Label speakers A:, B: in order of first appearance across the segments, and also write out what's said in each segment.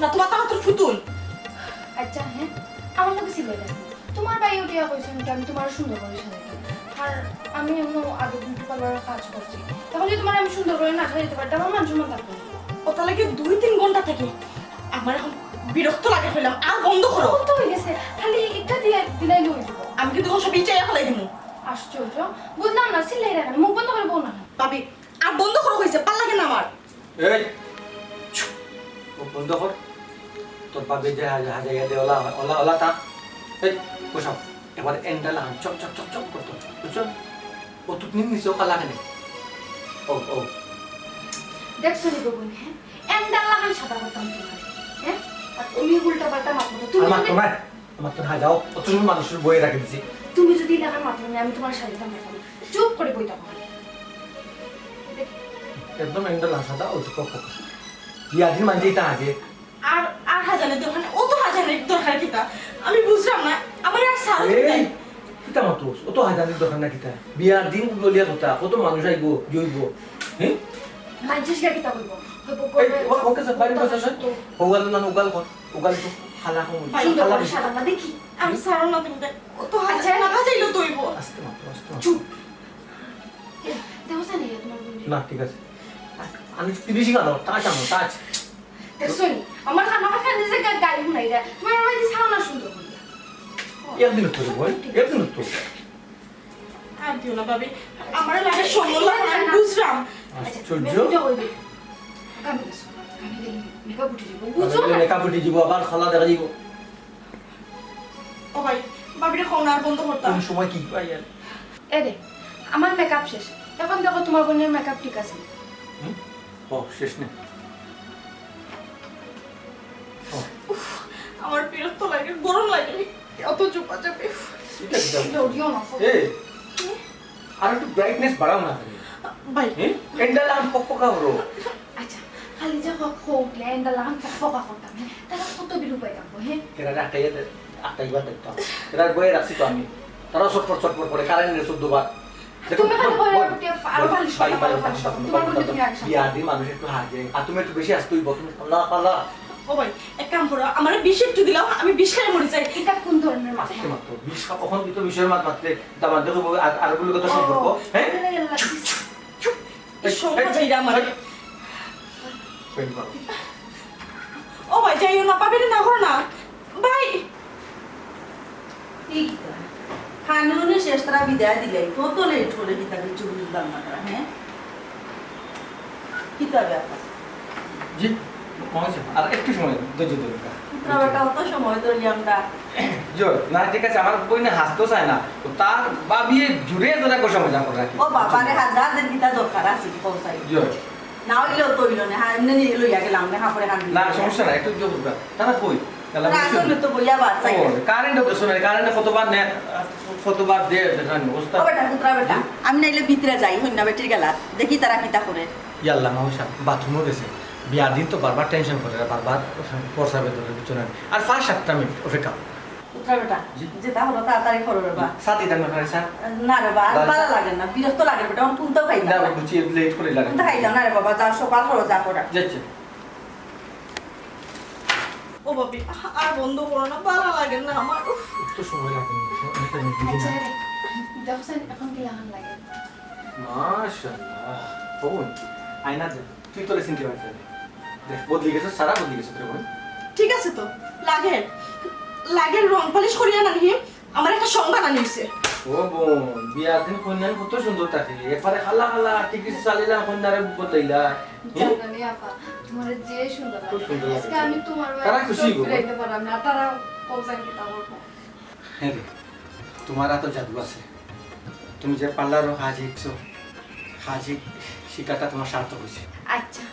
A: না তোমার তো হাতের ফুতুল।
B: আচ্ছা হ্যাঁ আমার নাকি সিলাই দেন তোমার ভাই উঠিয়া কইছেন যে আমি তোমার সুন্দর করে সাজাই দেব আর আমি এমন আগে বিউটি পার্লারের কাজ করছি তাহলে তোমার আমি সুন্দর করে না সাজাইতে পারতাম আমার মান সম্মান থাকতো
A: ওটা লাগে 2-3 ঘন্টা থেকে আমার এখন বিরক্ত লাগে ফেলাম আর বন্ধ করো।
B: তো হয়ে গেছে খালি একটা দিয়ে দিলাই লই যাব
A: আমি কিন্তু সব ইচ্ছাই ফেলাই দিমু।
B: আশ্চর্য বুঝলাম না সিলাই রাখেন মুখ বন্ধ করে বল না
A: ভাবি আর বন্ধ করো হইছে ভাল লাগে না আমার।
C: এই ও বন্ধ কর তোর পাবে যে হাজাইয়া দে ওলা ওলা ওলা তা এই বসাও এবার এন্ডা লাগান চপ চপ চপ চপ করতো বুঝছো ও তুই নিমিস কালা কেন ও ও
B: দেখছো নি বগুন হ্যাঁ এন্ডাল লাগাই সাদা করতাম তোমার হ্যাঁ আর তুমি উল্টা পাল্টা মাথা তুমি
C: আমার তো হাজাও অত মানুষের বইয়ে রাখে দিছি
B: তুমি যদি লাগার মাথা আমি তোমার সাজাইতাম না চুপ করে বইতা পারো
C: একদম এন্ডা লাগাটা ও তো কপ ইয়াদিন মানে এটা আগে
A: আর আর হাজারের দোকানে ও তো হাজারের দরকার কিতা আমি বুঝলাম না আমার আর সাল
C: এই কিতা মতো ও তো হাজারের দোকান না কিতা বিয়ার দিন গলিয়া কথা কত মানুষ আইবো জইবো হ্যাঁ
B: মাইজেস গাকি তা বলবো
C: এই ওকে স্যার বাড়ি বসে আছে ওগাল না ওগাল কর ওগাল তো খালা কম
B: সুন্দর
C: খালা
B: করে সাদা না দেখি
A: আমি সারো না তুমি ও তো হাজার না হাজাইলো তৈব।
C: আস্তে মাত্র আস্তে
B: চুপ দেখো জানি তোমার বন্ধু
C: না ঠিক আছে আমি তিরিশ গানো টাচ আনো টাচ
B: দেখছো নি আমার খানা খানে যে গাড়ি হুনাই রে তোমার আমার যে সাউনা সুন্দর হইয়া
C: একদিন তো বল একদিন তো
A: আর দিও না ভাবি আমার লাগে সময় লাগে আমি বুঝলাম।
C: আশ্চর্য
B: আমি গেছো আমি গেলি মেকআপ উঠে যাব বুঝছো না
C: মেকআপ উঠে যাব আবার খালা দেখা যাব
A: ও ভাই ভাবিরে খাওয়া আর বন্ধ করতাম
C: কোন সময় কি পাই আর
B: এ রে আমার মেকআপ শেষ এখন দেখো তোমার বোনের মেকআপ ঠিক আছে
C: ও শেষ নেই
A: আমার বিরক্ত লাগে গরম লাগে অত চুপা চাপে
C: এটা কি দাও
B: ওডিও না
C: এই আর একটু ব্রাইটনেস বাড়াও না
A: ভাই
C: এন্ডা লাম পকপকা হলো
B: আচ্ছা খালি যে খোকলে এন্ডা লাগান ফকা করতাম হ্যাঁ তারা কত বিরু পাই যাবো হ্যাঁ
C: এরা আটাইবার দেখতো এরা বয়ে রাখছি তো আমি তারা চটপট করে কারেন্টের 14 বার
B: তুমি খালি বলে আর পালিশ করতে তোমার বন্ধু তুমি আগে
C: বিয়া দিয়ে মানুষ একটু হাজে আর তুমি একটু বেশি আসতেই বসুন আল্লাহ আল্লাহ
A: ও ভাই এক কাম করো আমার 20 একটু দিলাও আমি 20 খাই মরে যাই।
B: এটা কোন ধরনের মাছ
C: মাত্র 20 কখন দিত বিষয়ের মাত্রে দাবার দেখো আর গুলো কত সম্পর্ক হ্যাঁ
A: এই সময় যাইরা আমার ও ভাই যাইও না পাবে না করো না ভাই
D: ঠিক খানুনে শেষ তারা বিদায় দিলে কত লেট করে কিতাবে চুরি বাংলা হ্যাঁ কিতাবে আপা
C: জি মহাশয় আর একটু সময় ধৈর্য ধরুন
D: পুত্রা বেটা অত সময় ধরে আমরা
C: জোর না ঠিক আছে আমার বই না হাসতেও চায় না তো তার বাবিয়ে জুড়ে ধরে কষা মজা করে রাখি
D: ও বাবারে হাজার দিন কিতা দরকার আছে পৌঁছাই
C: জোর
D: না হইলেও তো হইল না হ্যাঁ এমনি নিয়ে লইয়া গেলাম না হাঁপড়ে কান্দি
C: না সমস্যা নাই একটু জোর করবা তারা কই তাহলে
D: আসলে তো বইয়া বাচ্চাই
C: কারেন্ট তো শুনে কারেন্ট কতবার দে দেখানি অবস্থা
D: ও বেটা পুত্রা বেটা আমি নাইলে ভিতরে যাই হইনা বেটির গেলা দেখি তারা কিতা করে
C: ইয়াল্লা মাউসা বাথরুমও গেছে বিয়ার দিন তো বারবার টেনশন করে বারবার পড়সাবে ধরে বুঝছো না আর 5-7 মিনিট অপেক্ষা
D: পুত্রা বেটা যেটা হলো তাড়াতাড়ি করো রে বা
C: সাথী দাম করে স্যার
D: না রে বা ভালো লাগে না বিরক্ত লাগে বেটা আমার কোনটাও খাই
C: না
D: না
C: বুঝি লেট করে লাগে
D: কোনটা খাই না রে বাবা যা সকাল করো যা করা
C: যাচ্ছে
A: ও ভাবি আর বন্ধ করো না ভালো লাগে না আমার
C: একটু সময় লাগে
B: আচ্ছা রে দেখো সেন এখন কি লাগান লাগে
C: মাশাআল্লাহ কোন আয়না দে তুই তোরে চিনতে পারছিস দেখ বদলি গেছে সারা বদলি গেছে তোর বোন
A: ঠিক আছে তো লাগে লাগে রং পালিশ করিয়া না নিয়ে আমার একটা সংবাদ আনিছে।
C: ও বোন বিয়ার দিন কন্যান কত সুন্দর থাকে একবারে খালা খালা টিকিট চালিলা কন্যারে বদলাইলা
B: জানি আপা তোমার যে সুন্দর
C: খুব সুন্দর
B: লাগে
C: লাগে।
B: আজকে আমি তোমার
C: তারা খুশি গো।
B: ফিরাইতে পারলাম না তারা পৌঁছান কি তা বলবো
C: হ্যাঁ রে তোমার তো জাদু আছে তুমি যে পার্লারও কাজ শিখছো কাজ শিকাটা তোমার সার্থক হয়েছে
B: আচ্ছা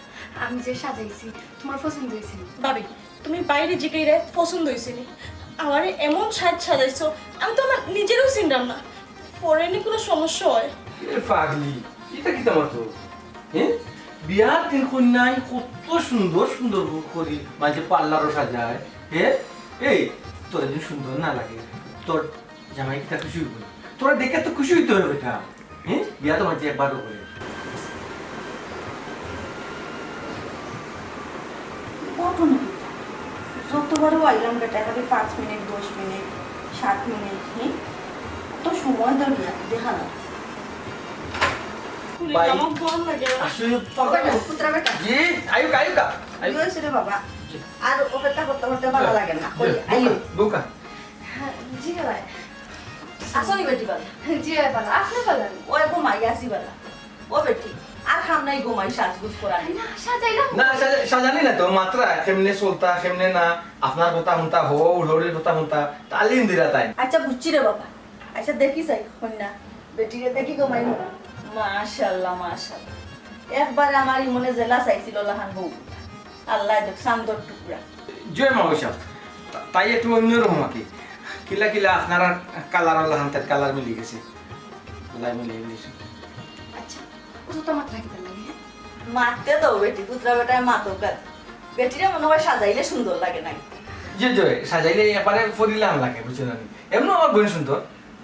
B: আমি যে সাজাইছি তোমার পছন্দ হয়েছে
A: ভাবি তুমি বাইরে জিগাইরে পছন্দ হয়েছিল আমার এমন সাজাইছো আমি তো আমার নিজেরও চিনলাম না পরে নি কোনো সমস্যা হয়
C: এ পাগলি এটা কি তোমার তো হ্যাঁ বিয়ার দিন কন্যায় কত সুন্দর সুন্দর রূপ করি মাঝে পার্লারও সাজায় হ্যাঁ এই তোর যদি সুন্দর না লাগে তোর জামাই কিটা খুশি হইব তোরা দেখে তো খুশি হইতে হবে এটা হ্যাঁ বিয়া তো মাঝে একবারও করে
D: কত না যতবারও আইলাম বেটা খালি 5 মিনিট 10 মিনিট 7 মিনিট তো সময় দাও বিয়া দেখা না
A: খুলে
C: ভাই।
A: আমার গরম লাগে
C: আসলে
D: বেটা পুত্রা বেটা
C: জি আয়ুকা আয়ুকা
D: আইও এসে রে বাবা আর অপেক্ষা করতে করতে ভালো লাগে না কই আইও
C: বুকা
B: জি ভাই
D: আসনি বেটি বাবা
B: জি ভাই ভালো আপনি বলেন
D: ওই ঘুমাই আসি বাবা ও বেটি আর খাম নাই ঘুমাই সাজগুজ করা
B: না সাজাইলাম
C: না সাজানি না তো মাত্রা কেমনে চলতা কেমনে না আপনার কথা শুনতা হৌড়ির কথা শুনতা তালিম দিলা তাই
D: আচ্ছা বুঝছি রে বাবা আচ্ছা দেখি চাই কন্যা বেটিরে দেখি ঘুমাই মাশাআল্লাহ মাশাআল্লাহ একবার আমার মনে জেলা চাইছিল লাহান বউ আল্লাহ দেখ সান্দর টুকরা
C: জয় মাওসা তাই একটু অন্যরকম আকি কিলা কিলা আপনারা কালার আল্লাহ তার কালার মিলে গেছে লাই মিলে গেছে
B: আচ্ছা ও তো মাত্রা কি লাগে
D: মারতে দাও বেটি পুত্রা বেটায় মাতো কার বেটিরে মনে হয় সাজাইলে সুন্দর লাগে না
C: যে জয় সাজাইলে এবারে ফরিলাম লাগে বুঝছেন আমি এমন আমার বোন সুন্দর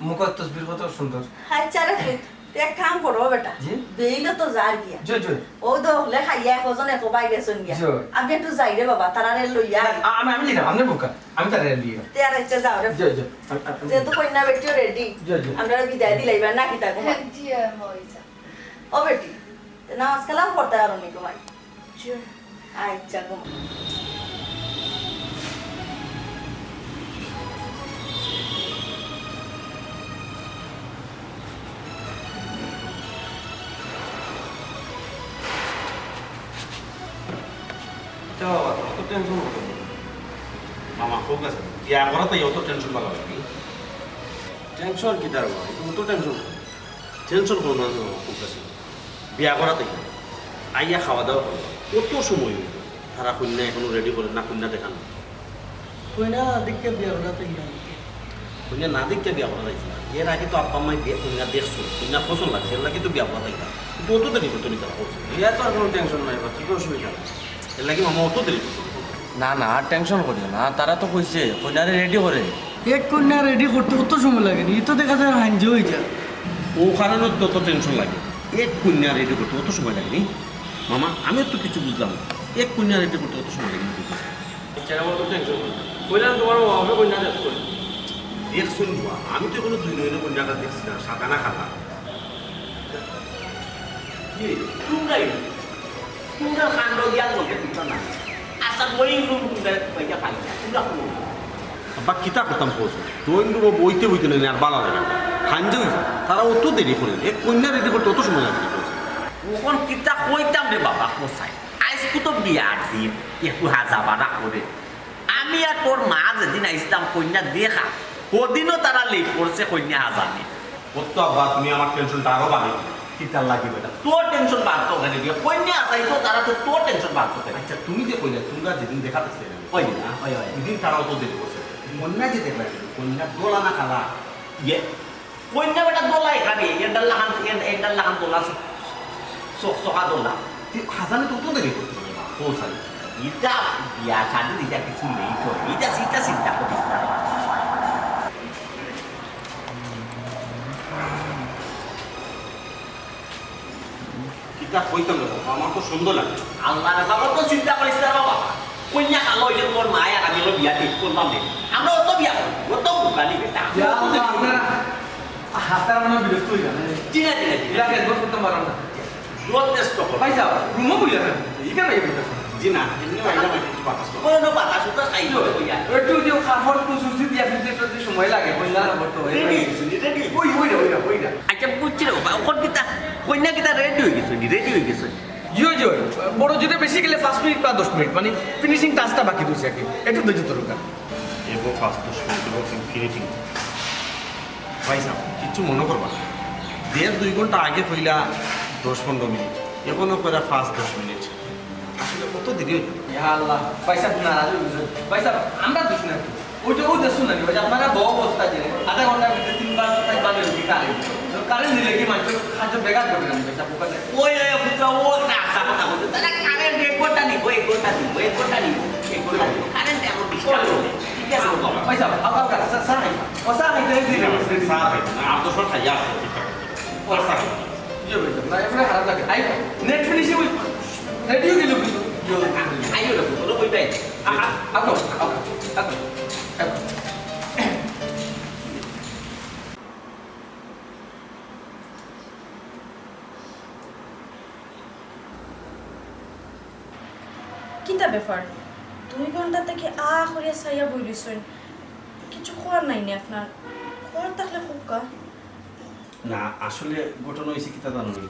C: মুখত তসবির কত সুন্দর
D: আচ্ছা রে পুত এক কাম করো বেটা
C: জি?
D: বেইলে তো যার গিয়া
C: জয় জয়
D: ও দহলে খাইয়া একজন এক বাই গেছন গিয়া
C: জয়।
D: আমি একটু যাই রে বাবা তারারে লইয়া
C: আমি আমি জানি আপনি বোকা আমি তার দিয়ে
D: তে আর ইচ্ছা যাও রে
C: জয় জয়
D: যেহেতু কন্যা বেটিও রেডি
C: জয় জয়।
D: আমরা বিদায় দিলাইবার না কি তাকে
B: জি মইজা
D: ও বেটি তে নামাজ কালাম পড়তে আর নি তোমার আচ্ছা গো
E: অত টেনশন হতো মামা হোক আছে ইয়া করা তাই অত টেনশন লাগা লাগে টেনশন কি তার ভাই অত টেনশন করো না হোক আছে বিয়া করা তাই আইয়া খাওয়া দাওয়া করো কত সময় হইল তারা কন্যা এখনো রেডি করে না কন্যা দেখানো
F: কইনা দেখকে বিয়া করা তাই
E: কন্যা না দেখতে বিয়া করা যাইছে না এর আগে তো আব্বা মাই বিয়ে কন্যা দেখছো কন্যা পছন্দ লাগছে এর লাগে তো বিয়া করা তাই না কিন্তু অত দেরি করতে নিতে করছে বিয়া তো আর কোনো টেনশন নাই বা কি অসুবিধা নাই এর লাগে মামা অত দেরি করতে
G: না না আর টেনশন করিও না তারা তো কইছে কইনারে রেডি করে
F: এক কন্যা রেডি করতে কত সময় লাগে নি তো দেখা যায় হাঞ্জি হয়ে যায়
E: ও কারণে তো অত টেনশন লাগে এক কন্যা রেডি করতে অত সময় লাগেনি মামা আমিও তো কিছু বুঝলাম না এক কন্যা রেডি করতে অত সময় লাগেনি দেখছুন বুয়া আমি তো কোনো দুই নয়নে কন্যাটা দেখছি না সাদা না খালা বা কিতা করতাম পৌঁছো দৈন্য বইতে বইতে নেই আর বালা লাগে হাঞ্জে হইছে তারা অত দেরি করে এক কন্যা রেডি করতে অত সময় লাগে
H: ওখন কিতা কইতাম রে বাবা কোসাই আজকে তো বিয়ার দিন একটু হাজাবা না করে আমি আর তোর মা যেদিন আইসতাম কন্যা দেখা কদিনও তারা লেট করছে কন্যা হাজানি
E: কত আব্বা তুমি আমার টেনশনটা আরো বাড়ি কিতার লাগবে এটা
H: তোর টেনশন বাড়তো ওখানে দিয়ে কন্যা আসাই তো তারা তো তোর টেনশন বাড়তো কেন
E: আচ্ছা তুমি যে কইলে তোমরা যেদিন দেখাতেছিলে
H: ওই না ওই ওই
E: এদিন তারা অত দেরি করছে কন্যা যে দেখবে কন্যা দোলা না খালা
H: ইয়ে কন্যা বেটা দোলা এখানে এটার লাহান দোলা সকা দোলা
E: হাজানে তো অত দেরি করতে হবে পৌঁছালে
H: ইটা বিয়া শাদি দিটা কিছু নেই তো ইটা চিন্তা করিস না
E: কিতা কইতাম দেখো আমার তো সুন্দর লাগে
H: আল্লাহর বাবা তো চিন্তা করিস না বাবা কন্যা কালো হইলে তোর মায় আর আমি বিয়া ঠিক করলাম রে আমরা অত বিয়া করবো অত বুকালি বেটা
C: হাতার মানে বিরক্ত হয়ে গেল
H: চিনে
C: এলাকা একবার করতে পারো না
H: যথেষ্ট
C: ভাই সাহেব রুমও বুঝলেন না এখানে
E: জি না এমনি আইলাম একটু বাতাস করো।
H: কোনো বাতা সুতা খাইলো কইয়া
C: একটু যে কাপড় তো সুসি দিয়া ফিরতে একটু সময় লাগে কইলা খবর তো
H: রেডি
C: ওই ওইটা
H: আচ্ছা বুঝছি রে বাবা ওখন কিতা কন্যা কিতা রেডি হয়ে গেছে
C: জিও জিও বড় যদি বেশি গেলে 5 মিনিট বা 10 মিনিট মানে ফিনিশিং টাচটা বাকি রয়েছে আর কি একটু ধৈর্য দরকার
E: এগো ফার্স্ট তো শুরু করব ফিনিশিং ভাই সাহেব কিছু মনে করবা না। 1.5-2 ঘন্টা আগে কইলা 10-15 মিনিট এখনো কইরা ফার্স্ট 10 মিনিট আসলে কত দেরি হইল
C: ইয়া আল্লাহ পয়সা নারাজ হয়ে গেছে পয়সা আমরা দোষ না ওইটা ও দেশ না ভাই আপনারা বড় অবস্থা জেনে আধা ঘন্টার ভিতরে 3 বার 4 বার হয়ে গেছে কারেন্ট দিলে কি মানুষ খাদ্য বেকার করবে না পয়সা পোকা দেয়
H: ওই পুত্র ও না কথা বলতে তাহলে কারেন্ট এক ঘন্টা নিব এক ঘন্টা নিব কারেন্ট এমন ডিস্টার্ব করে ঠিক আছে বাবা
C: পয়সা আবার সাহাই ও সাহাই দেই দিলে
E: সাথে না আর তো সব খাইয়া আছে ওর সাথে
C: জিও ভাই না এফরে খারাপ লাগে আই নেট ফিনিশিং রেডিও গেল কিন্তু
H: আইও লোক তোর বইটাই
A: কিতা ব্যাপার 2 ঘন্টা থেকে করিয়া সাইয়া বই দিছেন কিছু খোয়ার নাই নি আপনার খোয়ার থাকলে খুবকা
E: না আসলে ঘটনা হয়েছে কি তা জানো নি?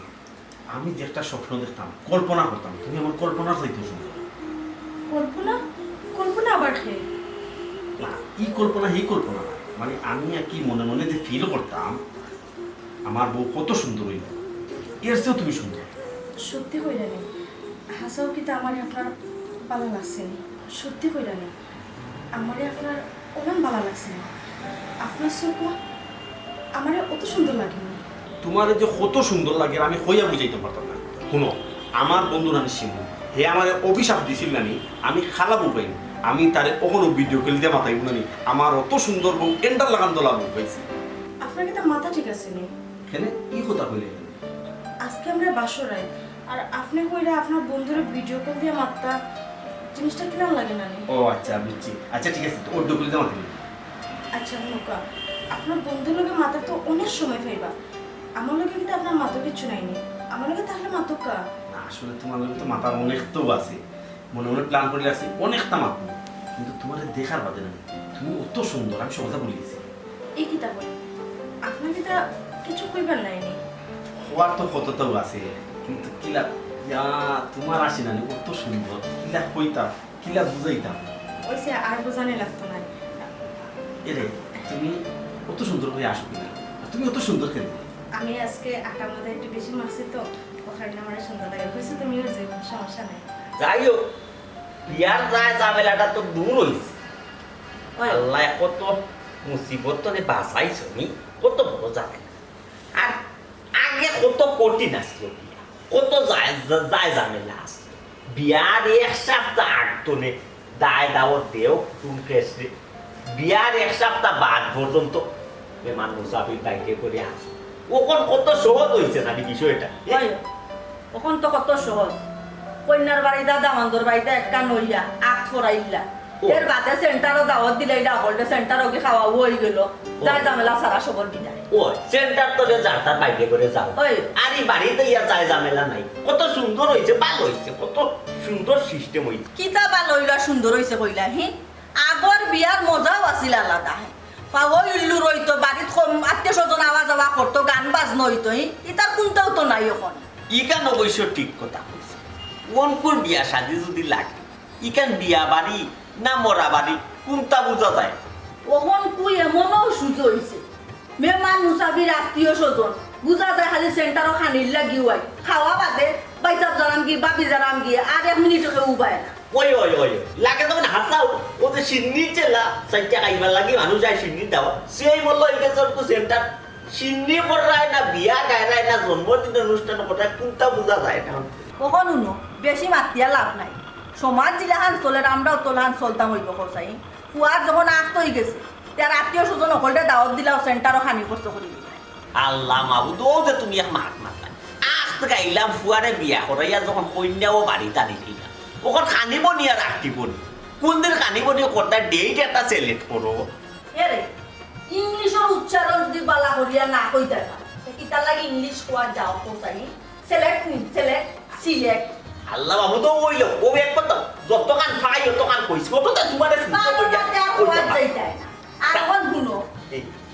E: আমি যে একটা স্বপ্ন দেখতাম কল্পনা করতাম তুমি আমার কল্পনার চাইতে সুন্দর।
A: কল্পনা কল্পনা আবার খেয়ে
E: না এই কল্পনা এই কল্পনা না, মানে আমি আর কি মনে মনে যে ফিল করতাম আমার বউ কত সুন্দর হইল, এর চেয়েও তুমি সুন্দর।
A: সত্যি কইরা নেই হাসাও কিতা আমারে আপনার ভালো লাগছে না সত্যি কইরা নেই আমারে আপনার অনেক ভালো লাগছে না আপনার চোখ আমারে অত সুন্দর লাগেনি
E: তোমার যে কত সুন্দর লাগে আমি হইয়া বুঝাইতে পারতাম না। শুনো আমার বন্ধু নানি সিমু হে আমার অভিশাপ দিছিল নানি আমি খালাবো পাই আমি তারে কখনো ভিডিও কল দিয়ে মাথায় নানি আমার অত সুন্দর বউ এন্টার লাগান তো লাগবো পাইছি।
A: আপনার কিতা মাথা ঠিক আছে নি
E: এখানে কি কথা কইলে?
A: আজকে আমরা বাসরাই আর আপনি কইরা আপনার বন্ধুরে ভিডিও কল দিয়ে মাত্রা জিনিসটা কিরম লাগে না নি
E: ও আচ্ছা বুঝছি, আচ্ছা ঠিক আছে, তো ওর ডকুল দিয়ে মাথায়
A: আচ্ছা নৌকা আপনার বন্ধুর লোকে মাথা তো অনেক সময় ফাইবা আমার লোকে কিন্তু আপনার মাথা কিছু নাইনি আমার লোকে তাহলে মাতকা
E: না আসলে তোমার লোক তো মাথার অনেক তো আছে, মনে মনে প্ল্যান করে রাখছি অনেকটা মাথা, কিন্তু তোমার দেখার বাদে না তুমি অত সুন্দর আমি সব কথা বলে গেছি।
A: এই কিতা বল আপনার কিতা কিছু কইবার নাইনি
E: হওয়ার তো কতটাও আছে, কিন্তু কিলা ইয়া তোমার আসে না অত সুন্দর কিলা কইতাম কিলা বুঝাইতাম
A: ওইসে আর বোঝানে লাগতো না
E: এরে তুমি অত সুন্দর করে আসো কিনা, তুমি অত সুন্দর কেন?
A: আমি আজকে আটার মধ্যে একটু বেশি মারছি তো ওখানে আমার সুন্দর লাগে হয়েছে তুমিও যে সমস্যা নাই
H: যাই হোক বিয়ার যায় ঝামেলাটা তো দূর হয়েছে। আল্লাহ কত মুসিবত তো বাঁচাইছ নি, কত বড় ঝামেলা। আর আগে কত কঠিন আসলো বিয়া, কত যায় ঝামেলা আসলো। বিয়ার 1 সপ্তাহ আগতনে দায় দাওয়াত দেও তুমি কেসে বিয়ার 1 সপ্তাহ বাদ পর্যন্ত মেহমান মুসাফির বাইকে করে আসো, ওখন কত সহজ হয়েছে না বিষয়টা।
D: ওখান তো কত সহজ কন্যার বাড়িতে দামান্দর বাড়িতে একটা নইয়া আখ ছড়াইলা এর বাদে সেন্টারও দাওয়াত দিলে এটা হলটা সেন্টারও কি খাওয়া হয়ে গেল যাই ঝামেলা সারা সবর বিদায়।
H: ওই সেন্টার তো যার তার বাইকে করে যাও, আর এই বাড়িতে ইয়া যায় ঝামেলা নাই। কত সুন্দর হয়েছে, ভালো হয়েছে, কত সুন্দর সিস্টেম হয়েছে।
D: কিতা বা লইলা সুন্দর হইছে কইলা হি আগর বিয়ার মজাও আছিল আলাদা হে পাওয়া ইল্লু রইতো বাড়িত আত্মীয় স্বজন আওয়া যাওয়া করতো গান বাজনো হইতো ইতার কোনটাও তো নাই এখন।
H: ইকান অবশ্য ঠিক কথা কইছে, কোন বিয়া শাদি যদি লাগে ইকান বিয়া বাড়ি না মরা বাড়ি কোনটা বোঝা যায়।
D: ওখন কুই এমনও সুযোগ হইছে মেহমান মুসাফির আত্মীয় স্বজন বুঝা যায় খালি সেন্টারও খানির লাগি ওয়াই খাওয়া বাদে বাইসাব জানাম কি বাপি জানাম কি আর 1 মিনিটকে উবায় না।
H: ওই ওই ওই লাগে তখন হাসাও ও যে সিন্নি চেলা সাইটা খাইবার লাগে মানুষ যায় সিন্নি দাও সেই বললো এটা তো সেন্টার সিন্নি করায় না বিয়া গায় না জন্মদিনের অনুষ্ঠান করায় কোনটা বোঝা যায় না।
D: কখন উনো বেশি মাতিয়া লাভ নাই সমাজ জিলাহান চলে আমরাও তোলাহান চলতাম হইব খরচাই কুয়ার যখন আস্ত হয়ে গেছে তার আত্মীয় স্বজন সকলটা দাওয়াত দিলাও সেন্টারও খানি কষ্ট করি
H: আল্লাহ মাহবুদ ও যে তুমি এক মাত মাতা আজ গাইলাম ফুয়ারে বিয়া করাইয়া যখন কন্যাও বাড়ি টানি দিলাম ওখন খানিব নিয়ে রাখতিব নি কোনদিন খানিব নিয়ে কর্তার ডেট একটা সিলেক্ট করো।
D: এরে ইংলিশের উচ্চারণ যদি বালা করিয়া না কইতা না ইতার লাগি ইংলিশ কোয়া যাও কোসাই সিলেক্ট সিলেক্ট
H: আল্লাহ মাহবুদ ও ওইলো ও এক কথা যতখান পাই ততখান কইছি কত তো তোমারে
D: আর এখন শুনো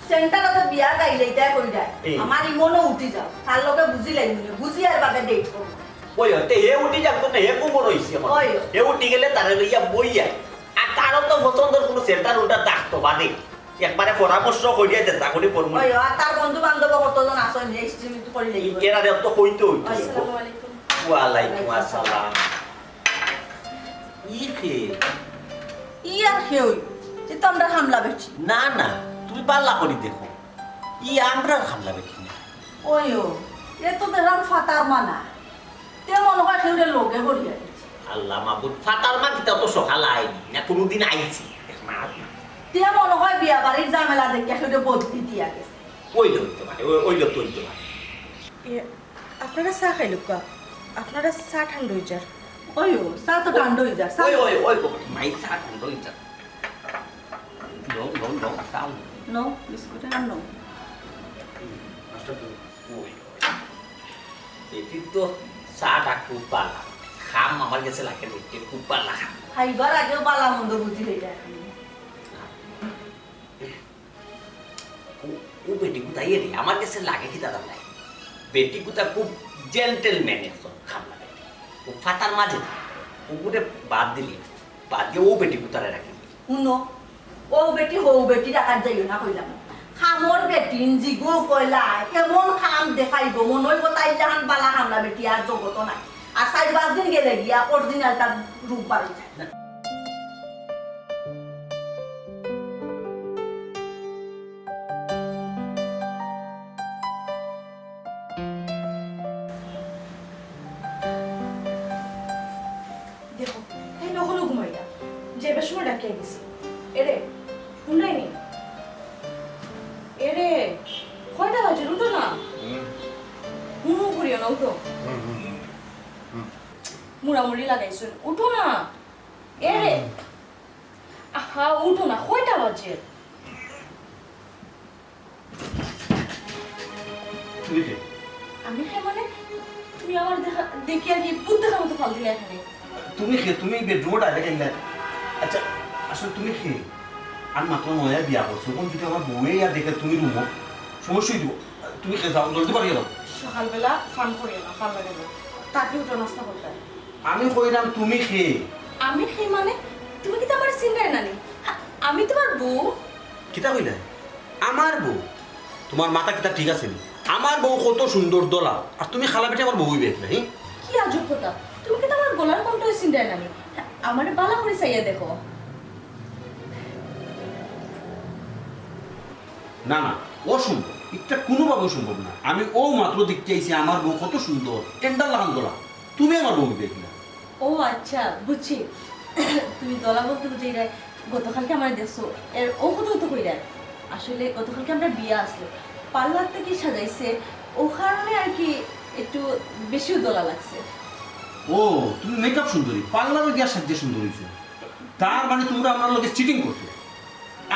D: সেন্টারতে বিয়া গাইলে এটা কই যায় আমার ইমনও উঠি যাও তার লগে বুঝি লাগি বুঝি আর বাদে ডেট করব
H: ওই তে হে উঠি যাব না হে কোমর হইছে হে উঠি গেলে তারে লইয়া বইয়া আর তারও তো পছন্দের কোনো সেন্টার ওটা ডাকতো বাদে একবারে পরামর্শ করিয়া দেতা করে পরমু
D: ওই আর তার বন্ধু বান্ধব কতজন আসেন যে স্ট্রিমিং করি লাগি
H: এরা তো কইতো
A: আসসালামু আলাইকুম।
H: ওয়ালাইকুম আসসালাম। ইখে
D: ই আর কেউ যে তোমরা হামলা বেছি
H: না না তুমি পাল্লা করি দেখো আমরা হামলা বেশি না।
D: ওইও এ তো দেখাম ফাতার মানা তে মনে হয় কেউরে লোকে হরিয়া
H: আল্লাহ মাহবুদ ফাতার মা কিতা তো সকাল আইনি না কোনোদিন আইছি
D: তে মনে হয় বিয়া বাড়ির ঝামেলা দেখে কেউরে বদলি দিয়া গেছে
H: ওইলো হইতে পারে ওইলো তো হইতে পারে।
A: আপনারা চা খাইলো কা আপনারা চা ঠান্ডা হয়ে যার
D: ওই চা তো ঠান্ডা হয়ে যাক
H: ওই ওই ওই মাই চা ঠান্ডা হয়ে যাক লো লো লো চাও
D: নো বিস্কুট আর নো
H: ওই এটি তো চাটা খুব পালা খাম আমার কাছে লাগে দেখতে খুব পালা খাম
D: খাইবার আগেও বালা মন্দ বুঝি হয়ে যায়
H: ও বেটি গুতা ইয়ে আমার কাছে লাগে কি দাদা নাই বেটি গুতা খুব জেন্টেলম্যান একজন খাম লাগে ও ফাতার মাঝে ওগুলো বাদ দিলি বাদ দিয়ে ও বেটি গুতারে রাখি
D: শুনো ও বেটি হৌ বেটি রাখার যাইও না কইলাম খামর বেটি জিগু কইলা কেমন খাম দেখাইব মনে হইব তাই জাহান বালা খামলা বেটি আর জগত নাই আর 4-5 দিন গেলে গিয়া অরিজিনাল তার রূপ বাড়ি যায়
A: দেখো এই নকলো ঘুমাইয়া যে এবার সময় ডাকিয়ে গেছি এরে শুনাই নি এরে কয়টা বাজে উঠো না হুমু করিও না উঠো মুড়ামুড়ি লাগাইছো উঠো না এরে আহা উঠো না কয়টা বাজে আমি খাই মানে তুমি আমার দেখি আর কি ভূত দেখার মতো ফাল দিলে এখানে
E: তুমি খে তুমি বেডরুমটা আগে কেন আচ্ছা আসলে তুমি খে আর মাত্র নয়া বিয়া করছো কোন যদি আমার বউয়ে আর দেখে তুমি রুমো সমস্যাই দিব তুমি খে যাও জলদি পারিয়ে দাও
A: সকালবেলা ফান করিও না ফাল লাগে না তাকে উঠো নাস্তা করতে
E: আমি কইলাম তুমি খে
A: আমি খাই মানে তুমি কি তো আমার চিন্তায় নানি আমি তোমার বউ
E: কিতা কইলা আমার বউ তোমার মাথা কিতা ঠিক আছে নি আমার বউ কত সুন্দর দোলা আর তুমি খালা বেটে আমার বউই বেখলে হ্যাঁ
A: কি আজব কথা তুমি কি তো আমার গলার কণ্ঠ চিন্তায় নানি আমার বালা করে চাইয়া দেখো
E: না না অসম্ভব এটা কোনোভাবে সম্ভব না আমি ও মাত্র দেখতে আইছি আমার বউ কত সুন্দর টেন্ডার লাগান দোলা তুমি আমার বউ দেখলে
A: ও আচ্ছা বুঝছি তুমি দলা বলতে বুঝে গতকালকে আমার দেখছো এর ও কত তো কইরা আসলে গতকালকে আমরা বিয়ে আসলো পার্লার থেকে সাজাইছে ও কারণে আর কি একটু বেশিও দলা লাগছে
E: ও তুমি মেকআপ সুন্দরী পার্লারে গিয়া সাজ্জে সুন্দর হয়েছো তার মানে তোমরা আমার লোকে চিটিং করছো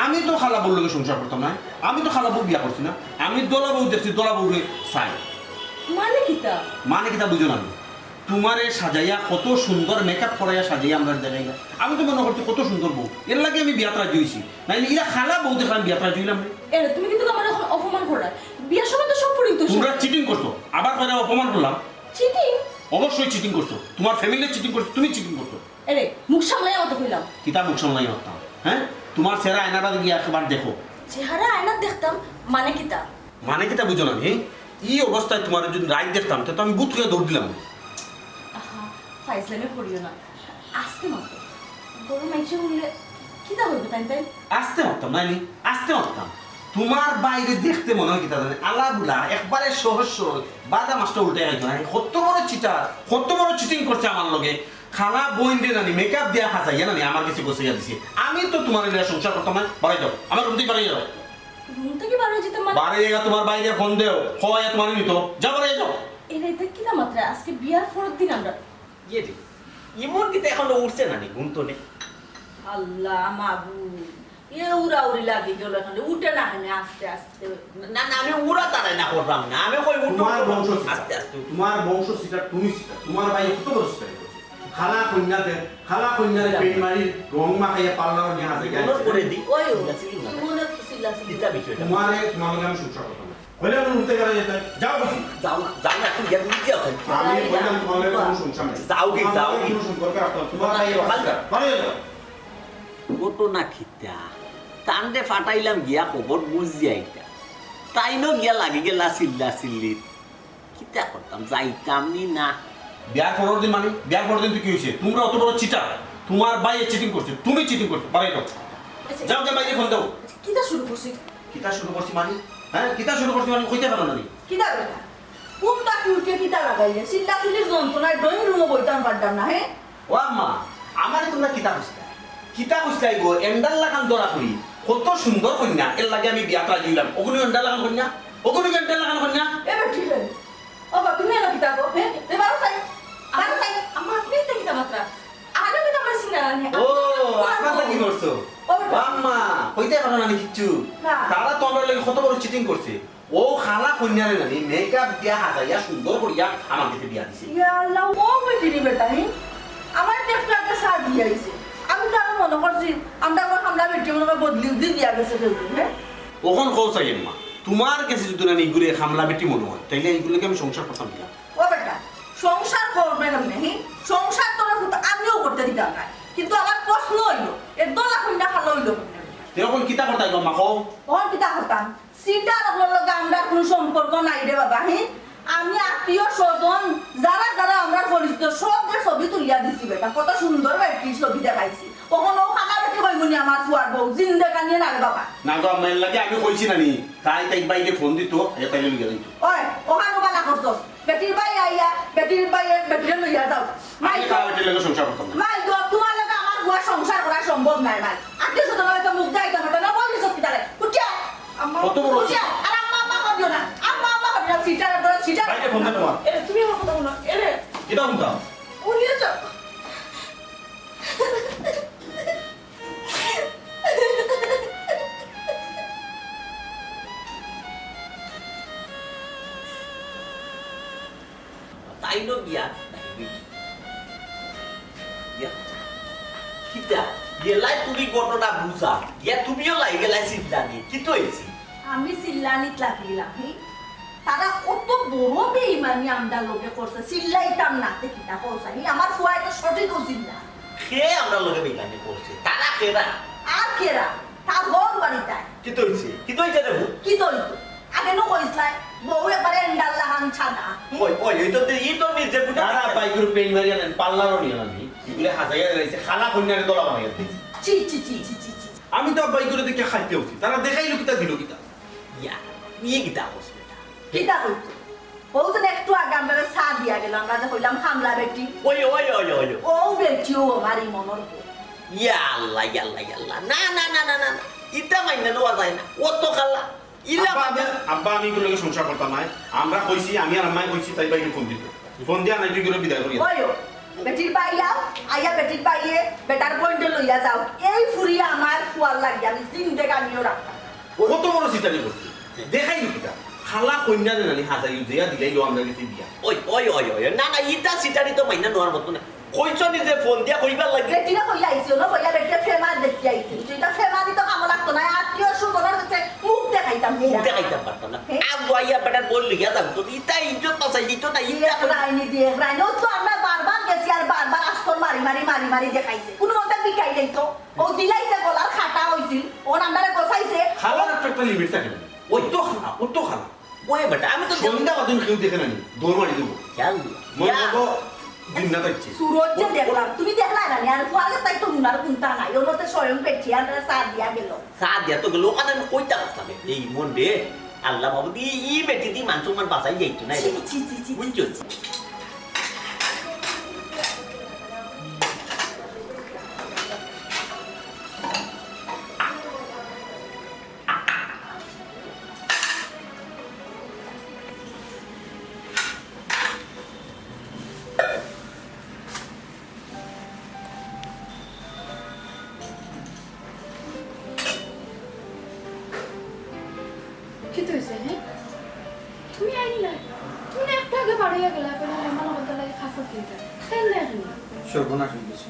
E: আমি তো খালা বউর লোকে সংসার করতাম না আমি তো খালা বউ বিয়া করছি না আমি দলা বউ দেখছি দলা বউরে চাই
A: মানে কিতা
E: মানে কিতা বুঝো না আমি তোমারে সাজাইয়া কত সুন্দর মেকআপ করাইয়া সাজাইয়া আমরা দেখাইয়া আমি তো মনে করছি কত সুন্দর বউ এর লাগে আমি বিয়াত রাজি হয়েছি নাইলে এরা খালা বউ দেখলাম বিয়াত রাজি হইলাম
A: এর তুমি কিন্তু আমার এখন অপমান করা বিয়ের সময় তো সব পরিত
E: তোমরা চিটিং করছো আবার কয়টা অপমান করলাম
A: চিটিং
E: অবশ্যই চিটিং করছো তোমার ফ্যামিলির চিটিং করছো তুমি চিটিং করছো
A: এরে মুখ সামলাই অত কইলাম
E: কিতা মুখ সামলাই হতাম হ্যাঁ তোমার চেহারা আয়নাটা গিয়ে একবার দেখো
A: চেহারা আয়না দেখতাম মানে কিতা
E: মানে কিতা বুঝো না হ্যাঁ এই অবস্থায় তোমার যদি রাইট দেখতাম তো আমি বুথ হয়ে দৌড় দিলাম
A: আহা ফাইজলামে পড়িও না আস্তে মতো বড় মাইছে বললে কিতা হইবে তাই তাই
E: আসতে মারতাম নাইনি আসতে মারতাম তোমার বাইরে দেখতে মনে হয় কিতা জানে আলা বুলা একবারে সহজ সরল বাদা মাছটা উল্টে গেছে না কত বড় চিটার কত বড় চিটিং করছে আমার লগে খালা বইন দিয়ে নানি মেকআপ দেওয়া খাসাইয়া নানি আমার কাছে বসে দিছে আমি তো তোমার এলাকা সংসার করতাম না বাড়াই যাও আমার রুম থেকে বাড়াই যাও
A: রুম থেকে বার হয়ে যেতাম মানে
E: বাড়ি জায়গা তোমার বাইরে ফোন দেও হয় তোমার নিত যাও বাড়াই যাও
A: এরাইতে কিতা মাত্রা আজকে বিয়ার পরের দিন আমরা
H: ইয়ে রে ইমন কিতা এখন উঠছে না নি ঘুম তো নেই
D: আল্লাহ মাবুদ এ উড়া উড়ি লাগি গেল এখানে উঠে না এখানে আস্তে আস্তে
H: না না আমি উড়া তারাই না করলাম না আমি কই উঠো
E: তোমার বংশ
H: আস্তে আস্তে
E: তোমার বংশ সিটা তুমি সিটা তোমার ভাই কত বড় সিটা খালা কন্যাতে পেন মারি রং মাখাইয়া পার্লার নিয়ে আসে
H: মনে করে দি
D: ওই মনে তো চিল্লাচিল্লি
H: দিতা বিষয়টা
E: তোমার লগে আমি সংসার করতাম না হইলে আমি উঠতে গেলে যেতে যাও বসি
H: যাও না এখন গিয়ে বুঝি আছে
E: আমি বললাম তোমার লগে কোনো সংসার নাই
H: যাও কি
E: কোনো সম্পর্ক রাখতাম তোমার ভাই বাড়ি যাও
H: কত না খিতা তান্ডে ফাটাইলাম গিয়া খবর বুঝি আইতা তাইনো গিয়া লাগি গেলা চিল্লা চিল্লি কিতা করতাম যাইতাম নি না
E: বিয়ার পরের দিন মানে বিয়ার পরের দিন তো কি হয়েছে তোমরা অত বড় চিটা তোমার ভাই চিটিং করছে তুমি চিটিং করছো বাড়ি যাও যাও যাও বাইরে ফোন দাও
A: কিতা শুরু করছি
E: কিতা শুরু করছি মানে হ্যাঁ কিতা শুরু করছি মানে কইতে পারো না নি
D: কিতা বেটা কোনটা কি উঠে কিতা লাগাইলে চিল্লাচিল্লির যন্ত্রণায় ড্রয়িং রুমে বইতাম পারতাম না হ্যাঁ
E: ও আম্মা আমারে তোমরা কিতা কইছাই কিতা কইছাই গো এন্ডাল লাগান দরা করি কত সুন্দর কন্যা এর লাগে আমি বিয়া করা দিলাম ওগুনি এন্ডাল লাগান কন্যা ওগুনি এন্ডাল লাগান কন্যা
D: এবার ঠিক আছে ও বা তুমি এলো কিতা গো হ্যাঁ এবার সাই
A: আমার আপনি এটা কিতা
D: মাত্রা আরে কি তোমার সিঙ্গারা নে
C: ও আসমানটা কি করছো আম্মা কইতে পারো না কিচ্ছু
D: না।
C: তারা তো আমার লাগে কত বড় চিটিং করছে ও খালা কন্যারে নানি মেকআপ দিয়া হাজাইয়া সুন্দর করিয়া আমার দিতে বিয়া দিছে
D: ইয়া আল্লাহ ও বেটি বেটা নি আমার দেখতে একটা সার দিয়ে আইছে আমি তো আর মনে করছি আমরা বেটি মনে করে বদলি দিয়া গেছে কেউ হ্যাঁ
E: ওখন কও চাই মা তোমার কাছে যদি না এইগুলো খামলা বেটি মনে হয় তাইলে এইগুলোকে আমি সংসার করতাম কিনা
D: ও বেটা সংসার করবে কেমনে হি সংসার তোরা আমিও করতে দিতাম না কিন্তু আমার প্রশ্ন হইলো এর দলা কইনা খালো হইলো কেমনে
E: এরকম কিতা করতাই গো মা কও
D: ওর কিতা হতাম সিটার আপনার লগে আমরা কোনো সম্পর্ক নাই রে বাবা হি আমি আত্মীয় স্বজন যারা যারা আমরা পরিচিত সবদের ছবি তুলিয়া দিছি বেটা কত সুন্দর বেটির ছবি দেখাইছি কখনো খানা বেটি কইবনি আমার ফুয়ার বউ জিন্দেগা নিয়ে না রে বাবা
E: না গো আমার লাগে আমি কইছি না নি তাই তাই বাইকে ফোন দিত এ তাইলে লিখে দিত
D: ওই ওখানো বালা করছস বেটির ভাই আইয়া বেটির ভাই বেটিরে লইয়া যাও মাই
E: আমি খাওয়া বেটির লাগে সংসার করতাম না
D: মাই তো তোমার লগে আমার বুয়া সংসার করা সম্ভব নাই মাই আত্মীয় স্বজন লগে মুখ দেখাইতে পারতো না বলিস হসপিটালে উঠিয়া আম্মা
E: কত বড়
D: উঠিয়া আর আম্মা করিও না আম্মা করিও না সিটার
E: বাইকে ফোন দে তোমার
D: এ তুমি আমার কথা বলো এরে
E: কিতা শুনতাম
D: উনিও যাও
H: তাই নো বিয়া কিতা গেলাই তুমি ঘটনা বুঝা ইয়া তুমিও লাই গেলাই চিন্তা নিয়ে কি তো হয়েছে
D: আমি চিল্লানিত লাগিলাম তারা কত বড় বেইমানি আমদার লোকে করছে চিল্লাইতাম না কিতা করছানি আমার ফুয়া এটা সঠিক উচিত না
H: সে আমরা লোকে বেগানি করছে তারা কেরা
D: আর কেরা তার ঘর বাড়িটায়
H: কি তো হয়েছে রে ভূত
D: কি তৈরি আগে নো কইসলাই বউ একবারে এন্ডাল লাহান ছানা
H: ওই এই তো নিজে বুঝা
E: তারা বাইকের পেইন মারিয়া নেন পাল্লারও নিয়ে নামি এগুলো হাজাইয়া দিয়েছে খালা কন্যারে দলা বানাইয়া দিয়েছে
D: চি চি চি চি চি চি
E: আমি তো বাইকের দেখে খাইতে উঠি তারা দেখাইলো কিতা দিল কিতা
H: ইয়া নিয়ে গিতা করছে
D: কিটা কইতো বউজন একটু আগে আমরা চা দিয়া গেল আমরা যে কইলাম খামলা বেটি
H: ওই
D: ও বেটিও আমারই মনের বউ
H: ইয়া আল্লাহ না ইটা মাইনা নেওয়া যায় না ও তো খালা ইলা
E: আব্বা আমি এগুলোকে সংসার করতাম নাই আমরা কইছি আমি আর আম্মাই কইছি তাই বাইকে ফোন দিত ফোন দিয়া নাই তুই বিদায় করিয়া
D: ওইও বেটির বাইয়া আইয়া বেটির বাইয়ে বেটার পয়েন্টে লইয়া যাও এই ফুরিয়া আমার ফুয়ার লাগি আমি জিন্দেগানিও রাখতাম
E: কত বড় সিটারি করছে দেখাইলো কিতা খালা কন্যারে নানি হাজাইলো দিয়া দিলাইলো আমরা গেছি বিয়া
H: ওই না ইটা সিটারি তো মাইনা নেওয়ার মতো না কইছ নিজে ফোন দিয়া কইবার লাগে
D: বেটিরা কইয়া আইছিল না কইয়া বেটিরা ফেমার দেখতে আইছিল যেটা ফেমারই তো কাম লাগতো না আত্মীয় সুন্দর কাছে মুখ দেখাইতাম
H: মুখে খাইতে পারতাম না আর দইয়া বেটার বল লিয়া যাব তো ইটা ইজ্জত পাছাই দিত না ইটা
D: রাইনি দিয়ে রাইনি তো আমরা বারবার গেছি আর বারবার আস্তর মারি দেখাইছে কোনো মতে বিকাই দেই তো ও দিলাইছে গলার খাটা হইছিল ও নাম্বারে বসাইছে
E: খালার একটা লিমিট থাকে না ওই তো খালা
H: ওই বেটা আমি তো
E: সন্ধ্যা বাদন কেউ দেখে নানি দৌড় মারি দেবো
H: খেয়াল
E: মনে করবো জিন্না থাকছে
D: সুরজ যে দেখলাম তুমি দেখলা না আর ফুয়ার কাছে তো হুনার কোনটা নাই ওর মতে স্বয়ং পেটি আর সার দিয়া গেল
H: সাথ দিয়া তো লোক আমি কইতা পারতাম এই মন রে আল্লাহ বাবু দি ই বেটি দি মান সম্মান বাঁচাই যাইতো না
D: ছি
H: বুঝছো
B: কি তো হয়েছে হ্যাঁ তুমি আইলা তুমি না একটু আগে বাড়িয়া গেলা পেলে আমার বলতে লাগে খাফর দিতে তাই না এখন
C: সর্বনাশ হয়ে গেছে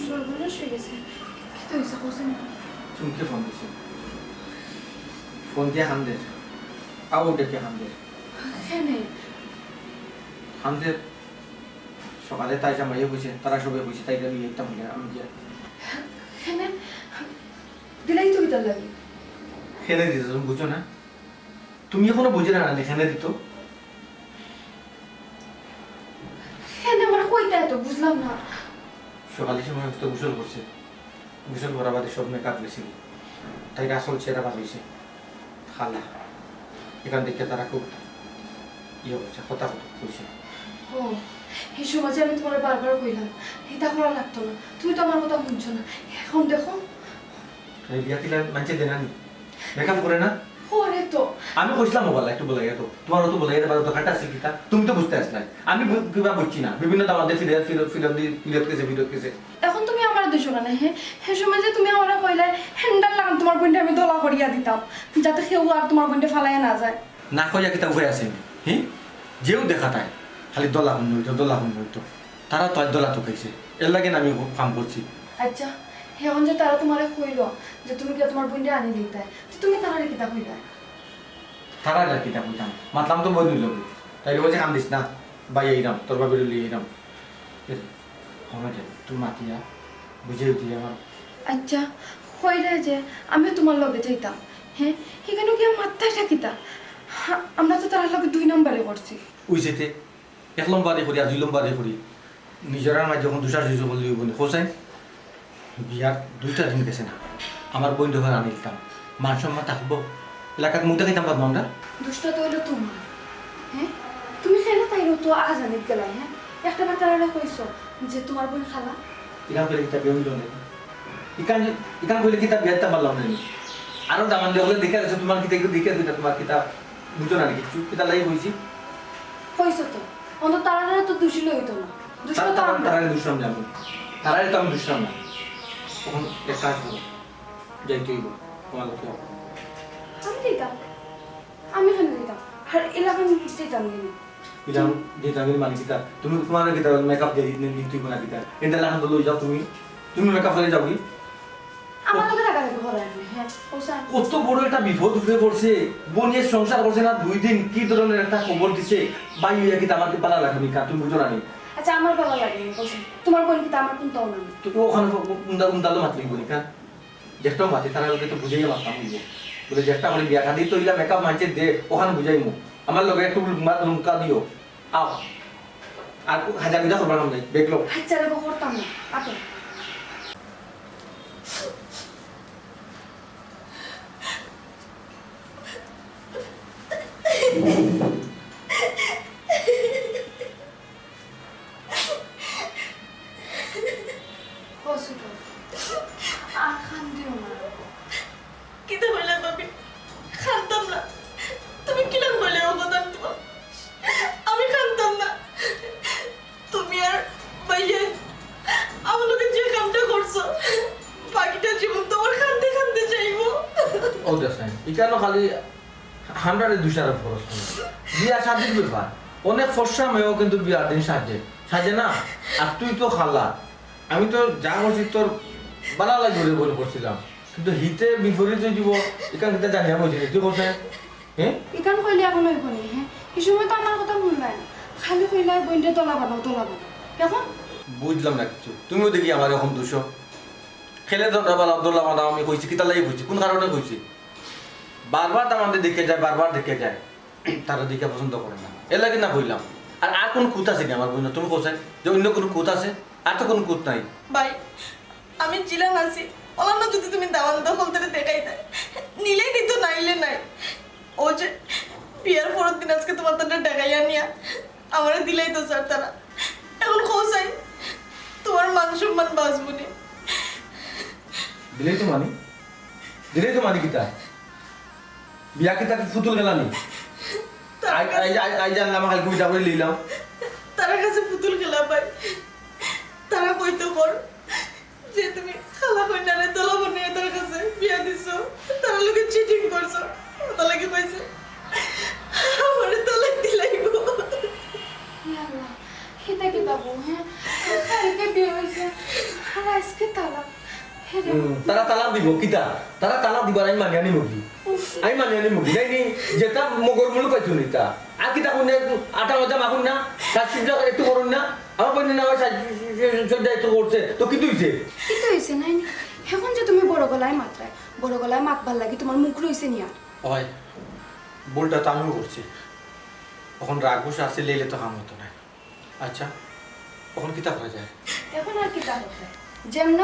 B: সর্বনাশ হয়ে গেছে কি তো হয়েছে কোসেন
C: চুমকে ফোন দিছে ফোন দিয়ে হামদের আবু ডেকে হামদের হামদের সকালে তাই জামাইয়ে বসে তারা সবাই বসে তাই গেলে একটা মনে আমি গিয়ে
B: হ্যাঁ দিলাই তো বিতার লাগে
C: খেলে দিত তুমি বুঝো না তুমি এখনো বুঝে না খেলে দিত
B: হ্যাঁ আমার কইতা তো বুঝলাম না
C: সকালের সময় তো গোসল করছে গোসল করা বাদে সব মেকআপ গেছিল তাই আসল চেহারা বাঁধিয়েছে খালা এখান থেকে তারা খুব ইয়ে করছে কথা বলছে
B: ও এই সময় যে আমি তোমার বারবার কইলাম এটা করা লাগতো না তুমি তো আমার কথা শুনছো না এখন দেখো
C: বিয়া কিলা মানছে দেনানি মেকআপ করে না
B: ওরে তো
C: আমি কইছিলাম মোবাইল একটু বলে গেতো তোমারও তো বলে গেতে পারো তো কাটা কিতা তুমি তো বুঝতে আসলাই আমি কিবা বুঝছি না বিভিন্ন দামাদের ফিরত কেছে
B: এখন তুমি আমার দুশো না হে সময় যে তুমি আমার কইলে হ্যান্ডাল লাগান তোমার বোনটা আমি দোলা করিয়া দিতাম যাতে কেউ আর তোমার বোনটা ফালাইয়া না যায়
C: না কইয়া কিতা উপায় আছে হি যেও দেখা তাই খালি দলা হুন হইতো তারা তো দলা তো খাইছে এর লাগে না আমি কাম করছি
B: আচ্ছা হেমন যে তারা তোমারে কইল যে তুমি কি তোমার বোনটা আনি দিতে তুমি তাহারে কিতা কইলা
C: তারা এটা কিতা কইতাম মাতলাম তো বই নিল তাই বলছে কাম দিস না বাই এইরাম তোর বাবির লিয়ে এইরাম আমার তুই মাতিয়া বুঝে উঠি আমার
B: আচ্ছা কইলে যে আমি তোমার লগে যাইতাম হ্যাঁ সেখানে কি মাত্রায় থাকিতা আমরা তো তার লগে 2 নম্বরে করছি
C: উইছেতে 1 নম্বরে করি আর 2 নম্বরে করি নিজের মাঝে যখন দুসার জুজু বলি বলি হোসেন বিয়ার 2টা দিন গেছে না আমার বন্ধু ঘর আনিতাম মান সম্মান থাকবো এলাকার মুখ দেখাইতাম পারবো আমরা
B: দুষ্ট তো হইলো তোমার হ্যাঁ তুমি খেলে তাইরও তো আজানিত গেলাম হ্যাঁ একটা বার তারা কইছো যে তোমার বোন খালা
C: ইকান কইলে কিতা বিয়ে হইল না ইকান কইলে কিতা বিয়েটা পারলাম না আরো দামান দিয়ে দেখে আছে তোমার কিতা একটু দেখে দিতা তোমার কিতা বুঝো না কিছু কিতা লাগি হইছি
B: কইছো তো অন্ত তারা তো দোষী লইতো না দুষ্ট তো
C: তারা
B: আমরা
C: তারা দুশ্রম যাবো তারাই তো আমি দুশ্রম না তখন এক কাজ করো যাইতেই তোমার লোকে
B: আমি দিতাম আমি কেন দিতাম আর এলাকান দিতাম কিন্তু
C: ইলাম যে জামিল মানে কিতা তুমি তোমার কিতা মেকআপ দিয়ে দিন দিন তুই বানা কিতা এটা লাগান তো লই যাও তুমি মেকআপ করে যাও কি
B: আমার লগে টাকা দেবো ঘরে আনবে হ্যাঁ ওসা
C: কত বড় একটা বিপদ উঠে পড়ছে বোনের সংসার করছে না 2 দিন কি ধরনের একটা খবর দিছে বাই হইয়া কি আমাকে পালা লাগবে কা তুমি বুঝো না নি
B: আচ্ছা আমার ভালো লাগেনি কইছে তোমার বোন কি আমার কোন তাও না
C: তো ওখানে উন্দালো মাতলি বলি কা যেটা মাতি তারা লোকে তো বুঝাইয়া মাতাম দিব বলে যেটা করে বিয়া খাদি তো ইলা মেকআপ মানছে দে ওখানে বুঝাইমু আমার লগে একটু লুমকা দিও আও আর হাজার বিজা করবার নাই দেখলো
B: আচ্ছা রে করতাম না আতো আর খান দিও না
D: কিতা কইলা বাবি খানতাম না তুমি কিলাম কইলে অবদান তোমার আমি খানতাম না তুমি আর ভাইয়া আমার লোকে যে কামটা করছো বাকিটা জীবন তোমার খানতে খানতে চাইবো
C: ও দেখাই ইকানো খালি 100 200 খরচ বিয়া শাদির ব্যাপার অনেক ফর্সা মেয়েও কিন্তু বিয়ার দিন সাজে না আর তুই তো খালা আমি তো যা করছি তোর বালা লাগবে বলে করছিলাম কিন্তু হিতে বিপরীত দিব এখান থেকে জানিয়া বলছি তুই বলছে হ্যাঁ
B: ইকান কইলে এখন হইব নি হ্যাঁ এই সময় তো আমার কথা শুনলাই না খালি কইলাই বইনটা তোলা বানাও এখন
C: বুঝলাম না কিছু তুমিও দেখি আমার এখন 200 খেলে দোলা বানাও আমি কইছি কিতা লাগি কইছি কোন কারণে কইছি বারবার আমাদের দেখে যায় বারবার দেখে যায় তারা দেখে পছন্দ করে না এর লাগে না কইলাম আর কোন কুত আছে কি আমার বোন তুমি কোথায় যে অন্য কোনো কুত আছে আর তো কোনো কুত নাই
D: ভাই আমি চিলাম আছি অন্য যদি তুমি দাওয়ান দখল করে দেখাইতে নিলেই নিত নাইলে নাই ও যে বিয়ার পরের দিন আজকে তোমার তাদের দেখাইয়া নিয়া আমারে দিলেই তো স্যার তারা এখন খোঁজাই তোমার মান সম্মান বাঁচবনি
C: দিলেই তো মানি কিতা বিয়া কিতা ফুতুল গেলানি আই জানলাম খালি কবিতা করে লিলাম
D: তারা কাছে পুতুল খেলা পাই তারা কইতো কর যে তুমি খালা কইনারে দলা বনে তার কাছে বিয়া দিছো তারা লোকে চিটিং করছো ওটা লাগে কইছে আমারে তালাক দিলাইবো
B: ইয়াল্লাহ হিতা কি বাবু হ্যাঁ কালকে বিয়ে হইছে আর আজকে তালাক
C: তারা তালাক দিব কিতা তারা তালাক দিবার আমি মানি আনি মুগি নাই নি যেটা মগর মূল পাইছো নিতা আর কিতা কোনে আটা মজা মাগুন না সাজসজ্জা একটু করুন না আমার বোন না সাজসজ্জা একটু করছে তো কি হইছে
B: কি তো হইছে নাই নি এখন যে তুমি বড় গলায় মাতবার লাগি তোমার মুখ রইছে নি আর
C: হয় বলটা তো আমিও করছি এখন রাগ বসে আসে লেলে তো হাম হতো না আচ্ছা এখন কিতা করা যায়
B: এখন আর কি তাহলে যেমন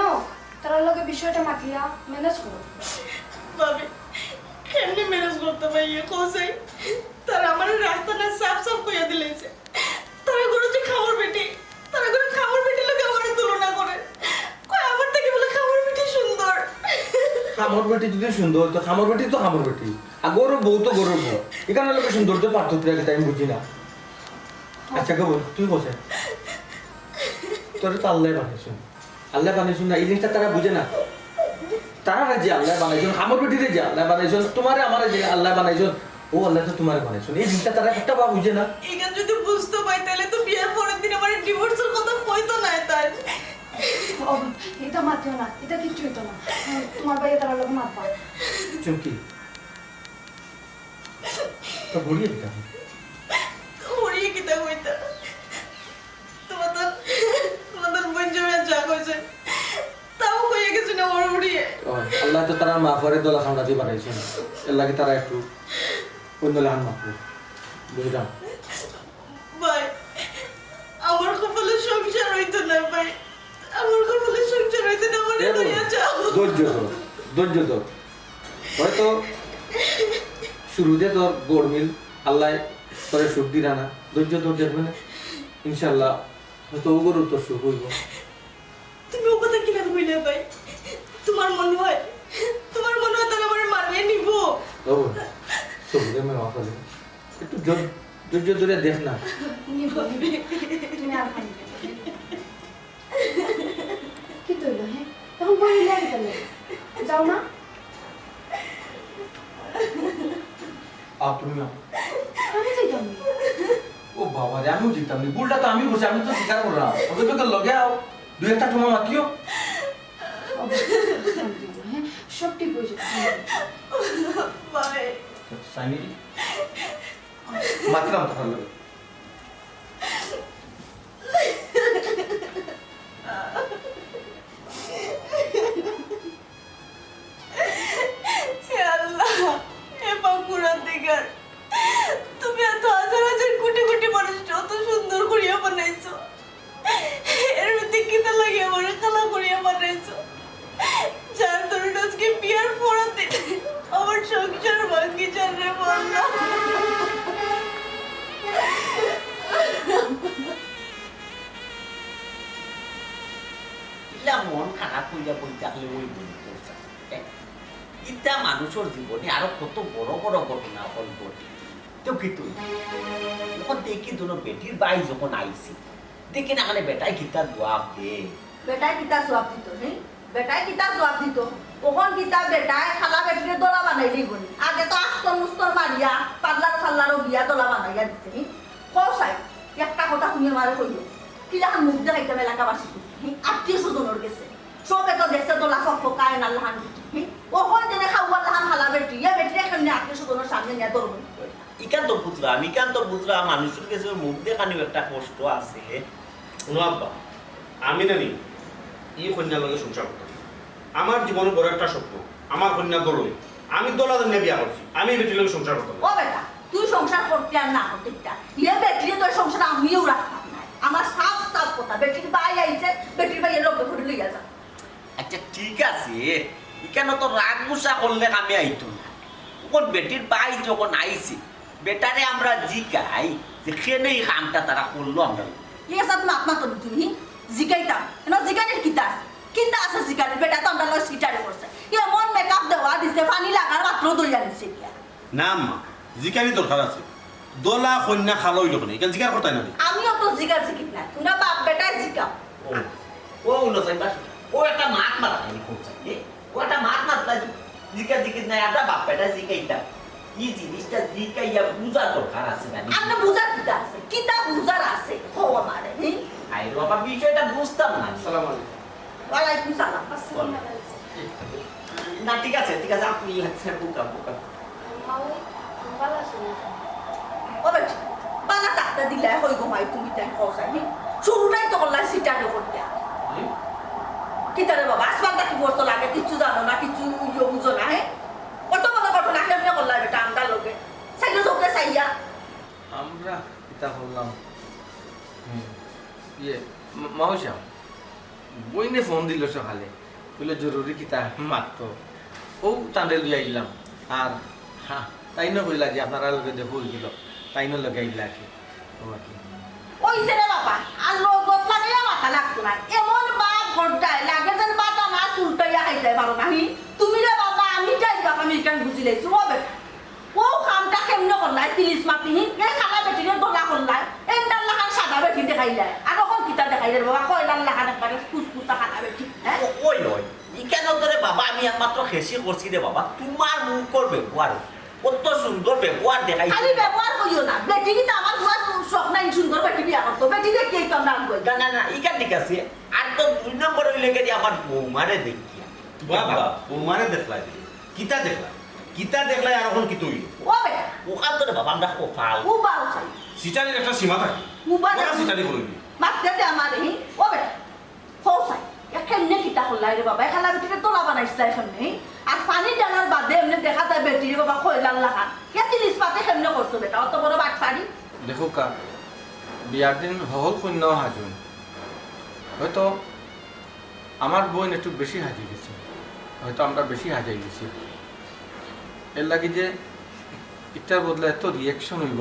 B: তার লগে বিষয়টা মাতিয়া ম্যানেজ করো
D: ভাবি কেমনি ম্যানেজ করতে পারি কোসাই তারা আমার রাস্তা না সাফ সাফ কইয়া দিলেছে তারা করে যে খাবার বেটি তারা করে খাবার বেটি লোকে আমার তুলনা করে কই আমার থেকে বলে খাবার বেটি সুন্দর
C: খামর বেটি যদি সুন্দর তো খামর বেটি তো খামর বেটি আর গরুর বউ তো গরুর বউ এখানে লোকের সৌন্দর্য পার্থক্য রাখতে আমি বুঝি না আচ্ছা কে বল তুই বসে তোর তো আল্লাহ বানিয়েছেন আল্লাহ বানিয়েছেন না এই জিনিসটা তারা বুঝে না তারা যে আল্লাহ বানাইছেন খামর বেটিরে যে আল্লাহ বানাইছেন তোমারে আমার যে আল্লাহ বানাইছেন ও আল্লাহ তো তোমার বানাইছেন এই জিনিসটা তারা একটা বা বুঝে না
D: এখানে যদি বুঝতে পাই তাহলে তো বিয়ের পরের দিন আমার ডিভোর্সের কথা কইতো না তাই
B: ও এটা মাতিও না এটা কিচ্ছু হইতো না তোমার ভাইয়া তারা লোক মাতবা
C: চুমকি তো ঘুরিয়ে দিতাম
D: উড়িয়ে কিতা কইতা তোমাদের বোন জমে যা কইছে তাও কইয়া গেছে না ওর উড়িয়ে
C: আল্লাহ তো তারা মা ফরে দোলা সামলাতে বানাইছেন এর লাগে তারা একটু অন্য লাহান মাপু বুঝলাম
D: ভাই আমার কপালে সংসার হইতো না ভাই আমার কপালে সংসার হইতো না আমার লইয়া যাও
C: ধৈর্য ধর হয়তো শুরুতে তোর গরমিল আল্লাহ তোরে সুখ দিরা না ধৈর্য ধর দেখবে না ইনশাল্লাহ হয়তো ও গরু তোর সুখ হইব
D: তুমি ও কথা কিনা কইলে ভাই তোমার মনে হয় তারা আমার মানিয়ে নিব
C: ও সবুজে মে মাফালে একটু ধৈর্য ধরে দেখ না
B: তুমি আর খাই কি তৈল হ্যাঁ তখন বই লাগে তাহলে যাও না
C: তুমি
B: আমি যাইতাম না।
C: ও বাবা রে আমিও জিততাম নি ভুলটা তো আমি করছি আমি তো স্বীকার করলাম ওদের তোকে লগে আও দুই একটা তোমার মাতিও
B: হ্যাঁ সব ঠিক হয়ে যাবে
D: ভাই
C: সাইনি মাতলাম তো ভালো
D: হে আল্লাহ হে বাঁকুড়ার দিগার তুমি এত হাজার হাজার কোটি কোটি মানুষটা অত সুন্দর করিয়া বানাইছো এর মধ্যে কিতা লাগে আমার খালা করিয়া বানাইছো যার ধরুন আজকে বিয়ার পরের দিন আমার সংসার ভাঙ্গি জানে বললো
H: ইলা মন খারাপ হইয়া বই থাকলে ওই বই করছে ইটা মানুষের জীবনে আরো কত বড় বড় ঘটনা হল ঘটে তো কি তুই যখন দেখি দুনো বেটির বাই যখন আইছি দেখি না মানে বেটাই গীতার জবাব দে
D: বেটায় কিতা জবাব দিত নেই বেটায় কিতা জবাব দিত কখন কিতা বেটায় খালা বেটিরে দোলা বানাইলি গুনি আগে তো আস্তর মুস্তর মারিয়া পাল্লার সাল্লারও বিয়া দোলা বানাইয়া দিতে নি কসাই একটা কথা শুনিয়ে মারে কইল কি যখন মুখ দেখাইতে এলাকাবাসী আত্মীয় স্বজনের গেছে সবে তো দেশে দোলা সব কায় না লাহান কখন যেনে খাওয়ার লাহান খালা বেটি ইয়া বেটিরে এখানে আত্মীয় স্বজনের সামনে নিয়ে ধরবো
H: ইকান্তর পুত্রা মানুষের কাছে মুখ দেখানিও একটা কষ্ট আছে
E: শুনো আব্বা আমি জানি ই কন্যার লগে সংসার করতাম আমার জীবনে বড় একটা স্বপ্ন আমার কন্যা দোলই আমি দোলা নিয়ে বিয়া করছি আমি এই বেটির লগে সংসার করতাম
D: ও বেটা তুই সংসার করতে আর না করতে ইয়ে বেটিরে তোর সংসার আমিও রাখতাম না আমার সাফ সাফ কথা বেটির বাই আইছে বেটির বাইয়ের লোকে ঘুরে লইয়া যা
H: আচ্ছা ঠিক আছে এখানে তো রাগ গুসা করলে আমি আইতো না তখন বেটির বাই যখন আইছি বেটারে আমরা জিগাই যে খেনে এই কামটা তারা করলো আমরা
D: ইয়ে সাথে মাপ মাতো তুমি জিগাইতাম না জিগানের কিতা আছে জিগানের বেটা তো আমরা লস গিটারে করছে ইয়ে মন মেকআপ দেওয়া দিছে পানি লাগার মাত্র দইয়া দিছে ইয়া
E: না আম্মা জিকারি দরকার আছে দোলা কন্যা খালো হইল কেন এখানে জিকার করতাই না
D: আমিও তো জিগা জিগিত না তোমরা বাপ বেটাই জিগাও
H: ও উলো চাইবা ও একটা মাত মারা খালি করছে ও একটা মাত মাতলা জিকা নাই আমরা বাপ বেটা জিকাইতা এই জিনিসটা জিকাইয়া বুঝার দরকার আছে জানি
D: আমরা বুঝার কিতা আছে কিতা বুঝার আছে হো আমারে
H: আই বাবা বিষয়টা বুঝতাম না
C: আসসালামু আলাইকুম
D: ওয়ালাইকুম সালাম
H: না ঠিক আছে আপনি হচ্ছে বুকা
D: ও বেটা বালা টাকা দিলে হই ঘুমাই তুমি তাই কসাই শুরুটাই তো করলা সিটারে করতে কিতারে বাবা আসমানটা কি করতে লাগে কিছু জানো না কিছু বুঝো না হ্যাঁ কত বড় ঘটনা কেমনে করলা বেটা আন্দার লোকে সাইলো চোখে সাইয়া
C: আমরা এটা করলাম ইয়ে মাউসা বইনে ফোন দিল সকালে বলে জরুরি কিতা মাত্র ও তাঁদের লইয়া আইলাম আর হ্যাঁ তাই না কইলা যে আপনারা লোকে দেখো গেল তাই না লগে আইলা কি
D: ওইছে রে বাবা আর লোক লাগাইয়া মাথা লাগতো না এমন বাপ ঘরটায় লাগে যেন বাটা না চুলটাইয়া খাইতে পারো না তুমি রে বাবা বাপ আমি ইকান বুঝি লাইছো ও বেটা ও কামটা কেমনে করলাই তিলিস মাতি এই খালা বেটিরে দলা করলাই এই ডাল্লা খান সাদা বেটি দেখাইলাই আর এখন কিতা দেখাইলে বাবা কয় ডাল্লা খান একবারে কুসকুসা খালা বেটি হ্যাঁ
H: ওই নয় ইকেন ধরে বাবা আমি একমাত্র খেসি করছি রে বাবা তোমার মুখর ব্যবহার কত সুন্দর ব্যবহার দেখাই
D: খালি ব্যবহার করিও না বেটি কিন্তু আমার বুয়া শখ নাই সুন্দর বেটি বিয়া করতো বেটি দেখে কাম নাম কই
H: না না না ইকান ঠিক আছে আর তো 2 নম্বর হইলে গেলি আমার বৌমারে দেখিয়া
E: বাবা বৌমারে দেখলাই কিতা দেখলাই আর এখন কি তুই
D: ও বেটা
H: ওখান ধরে বাবা আমরা কপাল
D: মুবারক চাই
E: সিটারির একটা সীমা থাকে
D: মুবারক
E: ওরা সিটারি করবি
D: মাত্রে দে আমার হি ও বেটা খোসাই এখানে কিতা করলাই রে বাবা খালা বেটিরে তোলা বানাইছিলা এখানে আর পানি ডালার বাদে এমনি দেখা যায় বেটিরে বাবা কইলাল লাখা কে তিলিস পাতে কেমনে করছো বেটা অত বড় বাট পারি
C: দেখো কা বিয়ার দিন হল শূন্য হাজুন হয়তো আমার বোন একটু বেশি হাজি গেছে হয়তো আমরা বেশি হাজাই গেছি এর লাগে যে এটার বদলে এত রিয়াকশন হইব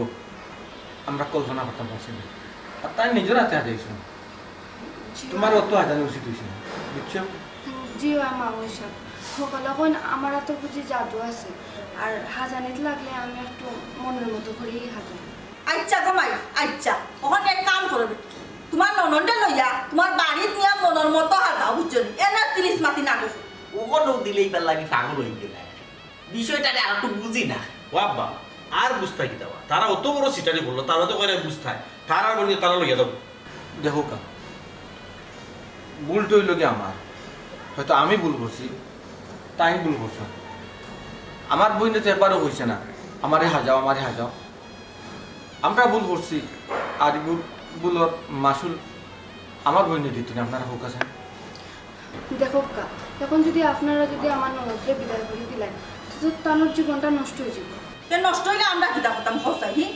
C: আমরা কল্পনা করতে পারছি না আর তাই নিজের হাতে হাজাইছো তোমার অত হাজানো উচিত হয়েছে না বুঝছো
B: জি আমা ওইসব সকলে কইন আমার তো বুঝি জাদু আছে আর হাজানিত লাগলে আমি একটু মনের মতো করেই হাজান
D: আচ্ছা গমাই আচ্ছা ওখানে এক কাম করবে তোমার নননটা লইয়া তোমার বাড়িত নিয়া মনের মতো হাজাও বুঝছো এনা তিলিস মাতি না করছো
H: ওখানেও দিলেই পারলে আমি পাগল হয়ে গেলে বিষয়টাকে আর একটু বুঝি না
E: বাবা আর বুঝতাই কি দেওয়া তারা অত বড় সিটারি করলো তারা তো করে বুঝতাই তারা বলি তারা লইয়া দেবো
C: দেখো কা ভুল টইল কি আমার হয়তো আমি ভুল করছি তাই ভুল করছো আমার বইনে তো এবারও হয়েছে না আমারে হাজাও আমরা ভুল করছি আর ভুলর মাসুল আমার বইনে দিত না আপনারা হোক আছেন
B: দেখো কা এখন যদি আপনারা যদি আমার ননদকে বিদায় করে দিলেন তো তার জীবনটা নষ্ট হয়ে যাবে
D: তে নষ্ট হইলে আমরা কিতা করতাম খোসাই হি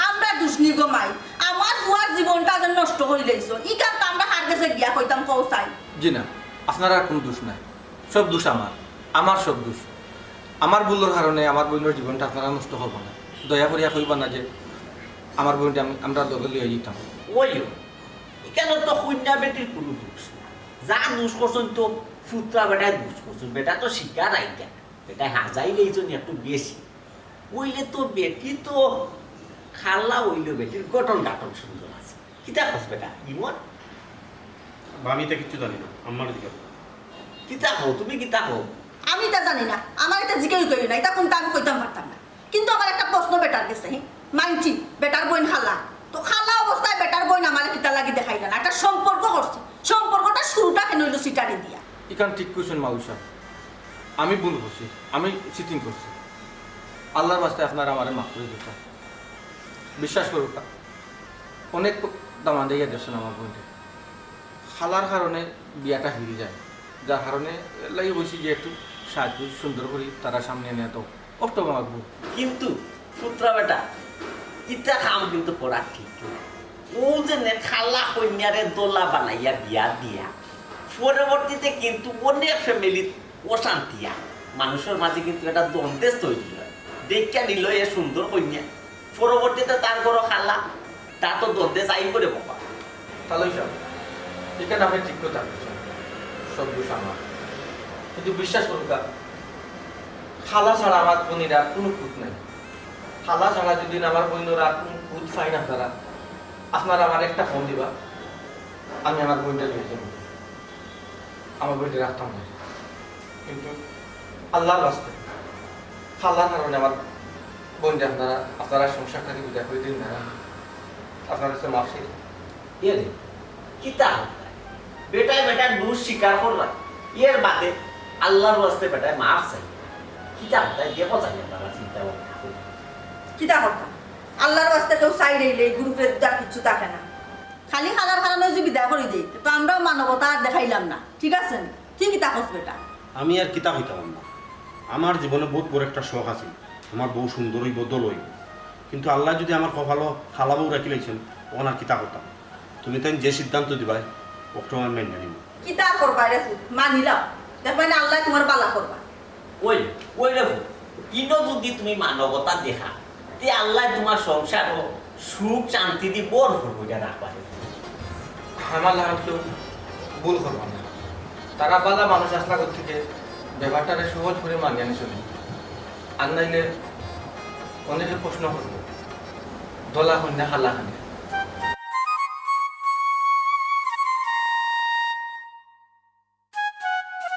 D: আমরা দুষ্নি গমাই আমার বুয়ার জীবনটা যেন নষ্ট করে লাইছো ই কাম তো আমরা হার গেছে গিয়া কইতাম খোসাই
C: জি না আপনার আর কোনো দোষ নাই সব দোষ আমার সব দোষ আমার ভুলের কারণে আমার বোনের জীবনটা আপনারা নষ্ট করবো না দয়া করিয়া কইবা না যে আমার বোনটা আমরা দলে লিয়ে যেতাম
H: ওইও এখানে তো কন্যা বেটির কোনো দোষ না যা দোষ করছেন তো ফুটরা বেটায় দোষ করছেন বেটা তো শিকার আইটা বেটায় হাজাইলেই জন্য একটু বেশি ওইলে তো বেটি তো খাল্লা ওইলো বেটির গঠন সুন্দর আছে কিতা খাস বেটা ইমন
E: আমি তো কিচ্ছু জানি না আমার দিকে
H: কিতা খাও তুমি কিতা খাও
D: আমি তা জানি না আমার এটা জিজ্ঞেস করি না এটা কোনটা আমি কইতাম পারতাম না কিন্তু আমার একটা প্রশ্ন বেটার গেছে মাইনছি বেটার বোন খালা তো খালা অবস্থায় বেটার বোন আমার কিতা লাগি দেখাইল না একটা সম্পর্ক করছে সম্পর্কটা শুরুটা কেন হইলো সিটারি দিয়া
C: এখান ঠিক করছেন মাউসা আমি ভুল করছি আমি চিটিং করছি আল্লাহর বাস্তায় আপনারা আমার মাফ করে দিতাম বিশ্বাস করুক অনেক দামান দিয়ে দেখছেন আমার বোনকে খালার কারণে বিয়াটা হিরে যায় যার কারণে লাগি বলছি যে একটু সাহায্য সুন্দর করি তারা সামনে এনে তো কষ্ট মাখবো
H: কিন্তু ফুটরা বেটা ইটা কাম কিন্তু করা ঠিক না। ও যে নে খালা কন্যারে দোলা বানাইয়া বিয়া দিয়া পরবর্তীতে কিন্তু অনেক ফ্যামিলির অশান্তিয়া মানুষের মাঝে কিন্তু একটা দ্বন্দ্বেষ তৈরি হয় দেখা নিল এ সুন্দর কন্যা পরবর্তীতে তার বড় খালা তার তো দ্বন্দ্বেষ আই করে বাবা
C: তাহলে সব এখানে আপনি ঠিক কথা বলছেন সব দোষ আমার কিন্তু বিশ্বাস করুক খালা ছাড়া আমার বোনেরা কোনো খুঁত নাই খালা ছাড়া যদি আমার বোনেরা কোনো খুঁত পাই না আপনারা আমার একটা ফোন দিবা আমি আমার বোনটা লিখে দেবো আমার বোনটা রাখতাম না কিন্তু আল্লাহর রাস্তে খালার কারণে আমার বোনটা আপনারা সংসারটাকে বিদায় করে দিন না আপনার কাছে মাফ চাই
H: এ রে কিতা বেটায় বেটার দোষ স্বীকার করলাম এর বাদে আল্লাহর রাস্তে বেটায় মাফ চাই কিতা হতায় দেখো চাই আপনারা চিন্তা ভাবনা করি
D: কিতা করতাম আল্লাহর বাস্তে কেউ চাই রইলে গ্রুপের যার কিছু থাকে না খালি খালার কারণে যদি বিদায় করে দিই তো আমরাও মানবতা আর দেখাইলাম না ঠিক আছে তুই কিতা করছ বেটা
E: আমি আর কিতা হইতাম না আমার জীবনে বহুত বড় একটা শখ আছে আমার বউ সুন্দর হইব দল হইব কিন্তু আল্লাহ যদি আমার কপালো খালা বউ রাখি লাইছেন তখন আর কিতা করতাম তুমি তাই যে সিদ্ধান্ত দিবাই ওটা আমার মেনে নিব
D: কিতা করবা রে মানিলাম দেখবে না আল্লাহ তোমার বালা করবা
H: ওই ওই রেখো ইনো যদি তুমি মানবতা দেখা তে আল্লাহ তোমার সংসার সুখ শান্তি দিয়ে ভরপুর করে রাখবা
C: আমার লাগান কেউ ভুল করবো না তারা বালা মানুষ আসলা থেকে ব্যাপারটারে সহজ করে মানিয়ে আনি চলে আর নাইলে অনেকে প্রশ্ন করবো দলা কন্যা হালা খানে